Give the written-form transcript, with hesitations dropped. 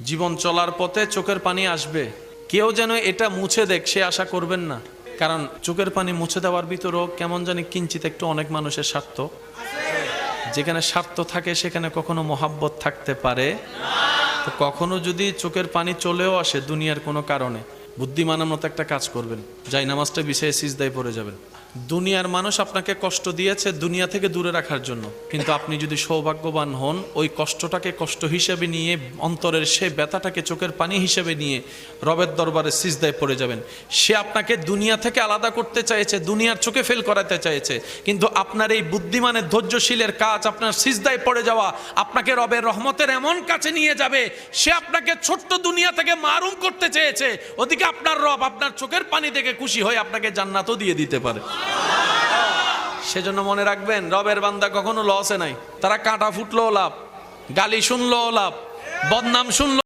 জীবন চলার পথে চোখের পানি আসবে, কেউ যেন এটা মুছে দেখ সে আশা করবেন না। কারণ চোখের পানি মুছে দেওয়ার ভিতরেও কেমন জানি কিঞ্চিত একটু অনেক মানুষের স্বার্থ, যেখানে স্বার্থ থাকে সেখানে কখনো মহাব্বত থাকতে পারে। তো কখনো যদি চোখের পানি চলেও আসে দুনিয়ার কোনো কারণে, বুদ্ধিমানের মতো একটা কাজ করবেন, যাই নামাজটা বিছিয়ে সিজদায় পড়ে যাবেন। দুনিয়ার মানুষ আপনাকে কষ্ট দিয়েছে দুনিয়া থেকে দূরে রাখার জন্য, কিন্তু আপনি যদি সৌভাগ্যবান হন ওই কষ্টটাকে কষ্ট হিসেবে নিয়ে, অন্তরের সে ব্যথাটাকে চোখের পানি হিসেবে নিয়ে রবের দরবারে সিজদায় পড়ে যাবেন। সে আপনাকে দুনিয়া থেকে আলাদা করতে চাইছে, দুনিয়ার চোখে ফেল করাতে চাইছে, কিন্তু আপনার এই বুদ্ধিমানের ধৈর্যশীলের কাজ, আপনার সিজদায় পড়ে যাওয়া আপনাকে রবের রহমতের এমন কাছে নিয়ে যাবে। সে আপনাকে ছোট্ট দুনিয়া থেকে মারুম করতে চেয়েছে, ওদিকে আপনার রব আপনার চোখের পানি দেখে খুশি হয়ে আপনাকে জান্নাতও দিয়ে দিতে পারে। সেজন্য মনে রাখবেন, রবের বান্দা কখনো লসে নাই। তারা কাঁটা ফুটলো লাভ, গালি শুনলো লাভ, বদনাম শুনলো